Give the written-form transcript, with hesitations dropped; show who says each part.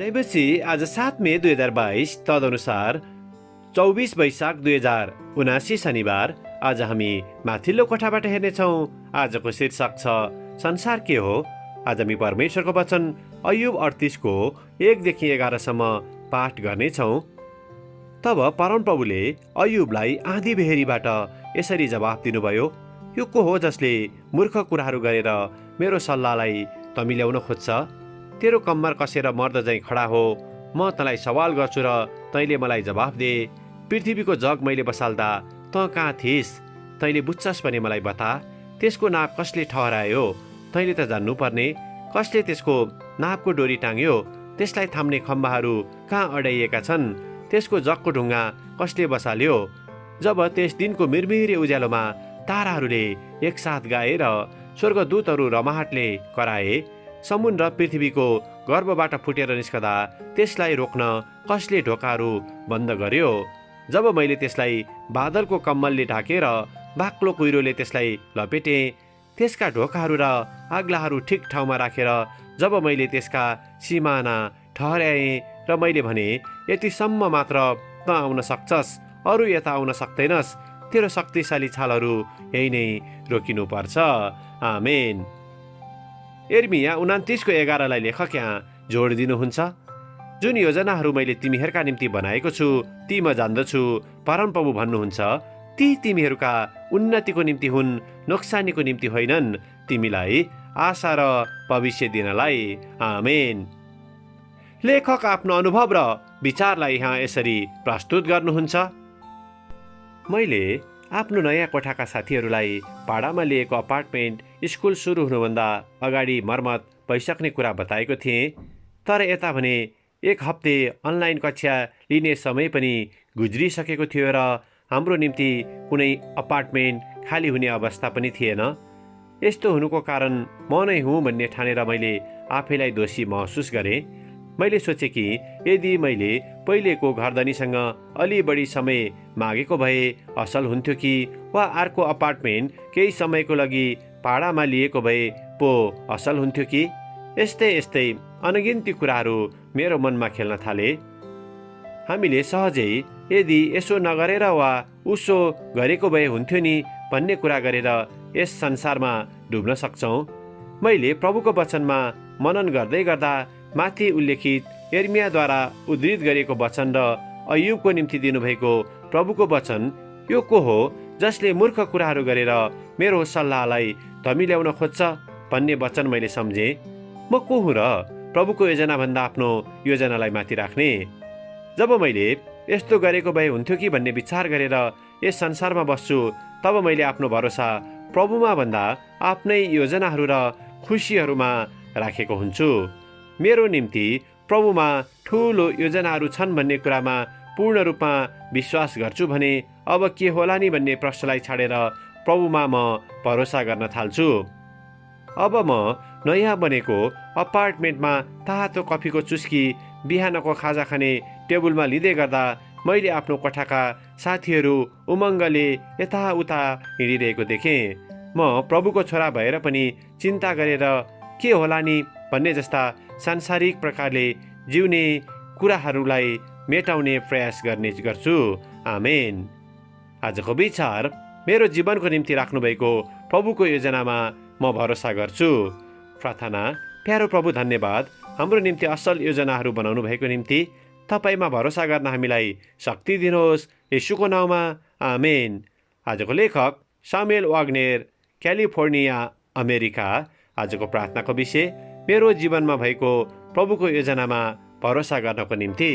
Speaker 1: भनेपछि आज 7 मे 2022 तदनुसार 24 वैशाख 2079 शनिबार आज हामी माथिल्लो कोठाबाट हेर्नेछौँ। आजको शीर्षक छ संसार के हो। आज हामी परमेश्वरको वचन अय्युब 38 को 1 देखि 11 सम्म पाठ गर्नेछौँ। तब परमप्रभुले अय्युबलाई आँधी बेहेरीबाट यसरी जवाफ दिनुभयो, यो को हो जसले मूर्ख कुराहरू गरेर मेरो सल्लाहलाई तमिल्याउन खोज्छ? तेरो कम्मर कसेर मर्द झैँ खडा हो। म तँलाई सवाल गर्छु र तैँले मलाई जवाफ दे। पृथ्वीको जग मैले बसाल्दा तँ कहाँ थिइस्? तैँले बुझ्छस् भने मलाई बता। त्यसको नाप कसले ठहरायो? तैँले त जान्नुपर्ने। कसले त्यसको नापको डोरी टाङ्यो? त्यसलाई थाम्ने खम्बाहरू कहाँ अडाइएका छन्? त्यसको जगको ढुङ्गा कसले बसाल्यो? जब त्यस दिनको मिरमिरे उज्यालोमा ताराहरूले एकसाथ गाए र स्वर्गदूतहरू रमाहटले कराए, समुद्र पृथ्वीको गर्भबाट फुटेर निस्कदा त्यसलाई रोक्न कसले ढोकाहरू बन्द गर्यो? जब मैले त्यसलाई बादलको कम्मलले ढाकेर बाक्लो कुहिरोले त्यसलाई लपेटे, त्यसका ढोकाहरू र आग्लाहरू ठिक ठाउँमा राखेर जब मैले त्यसका सिमाना ठहर्याएँ र मैले भने, यतिसम्म मात्र तँ आउन सक्छस्, अरू यता आउन सक्दैनस्। तेरो शक्तिशाली छालहरू यही नै रोकिनुपर्छ। आमेन। यिर्मिया 29 को 11 लेखक यहाँ जोड दिनुहुन्छ, जुन योजनाहरू मैले तिमीहरूका निम्ति बनाएको छु ती म जान्दछु, परमप्रभु भन्नुहुन्छ, ती तिमीहरूका उन्नतिको निम्ति हुन्, नोक्सानीको निम्ति होइनन्, तिमीलाई आशा र भविष्य दिनलाई। आमेन। लेखक आफ्नो अनुभव र विचारलाई यहाँ यसरी प्रस्तुत गर्नुहुन्छ, मैले आफ्नो नयाँ कोठाका साथीहरूलाई भाडामा लिएको अपार्टमेन्ट स्कुल सुरु हुनुभन्दा अगाडि मर्मत भइसक्ने कुरा बताएको थिएँ। तर यता भने 1 हप्ते अनलाइन कक्षा लिने समय पनि गुज्रिसकेको थियो र हाम्रो निम्ति कुनै अपार्टमेन्ट खाली हुने अवस्था पनि थिएन। यस्तो हुनुको कारण म नै हुँ भन्ने ठानेर मैले आफैलाई दोषी महसुस गरेँ। मैले सोचेँ कि यदि मैले पहिलेको घरधनीसँग अलि बढी समय मागेको भए असल हुन्थ्यो कि, वा अर्को अपार्टमेन्ट केही समयको लागि भाडामा लिएको भए पो असल हुन्थ्यो कि। यस्तै यस्तै अनगिन्ती कुराहरू मेरो मनमा खेल्न थाले। हामीले सहजै यदि यसो नगरेर वा उसो गरेको भए हुन्थ्यो नि भन्ने कुरा गरेर यस संसारमा डुब्न सक्छौँ। मैले प्रभुको वचनमा मनन गर्दै गर्दा माथि उल्लेखित यिर्मियाद्वारा उद्धृत गरेको वचन र अय्युबको निम्ति दिनुभएको प्रभुको वचन, यो को हो जसले मूर्ख कुराहरू गरेर मेरो सल्लाहलाई धमिल्याउन खोज्छ भन्ने वचन मैले सम्झेँ। म को हुँ र प्रभुको योजनाभन्दा आफ्नो योजनालाई माथि राख्ने? जब मैले यस्तो गरेको भए हुन्थ्यो कि भन्ने विचार गरेर यस संसारमा बस्छु, तब मैले आफ्नो भरोसा प्रभुमा भन्दा आफ्नै योजनाहरू र खुसीहरूमा राखेको हुन्छु। मेरो निम्ति प्रभुमा ठुलो योजनाहरू छन् भन्ने कुरामा पूर्ण रूपमा विश्वास गर्छु भने अब के होला नि भन्ने प्रश्नलाई छाडेर प्रभुमा म भरोसा गर्न थाल्छु। अब म नयाँ बनेको अपार्टमेन्टमा तातो कफीको चुस्की बिहानको खाजा खाने टेबलमा लिँदै गर्दा मैले आफ्नो कोठाका साथीहरू उमङ्गले यताउता हिँडिरहेको देखेँ। म प्रभुको छोरा भएर पनि चिन्ता गरेर के होला नि भन्ने जस्ता सांसारिक प्रकारले जिउने कुराहरूलाई मेटाउने प्रयास गर्छु। आमेन। आजको विचार, मेरो जीवनको निम्ति राख्नुभएको प्रभुको योजनामा म भरोसा गर्छु। प्रार्थना। प्यारो प्रभु, धन्यवाद हाम्रो निम्ति असल योजनाहरू बनाउनु भएको निम्ति। तपाईँमा भरोसा गर्न हामीलाई शक्ति दिनुहोस्, येशूको नाउँमा। आमेन। आजको लेखक सामुएल वाग्नेर, क्यालिफोर्निया, अमेरिका। आजको प्रार्थनाको विषय, मेरो जीवनमा भएको प्रभुको योजनामा भरोसा गर्नको निम्ति।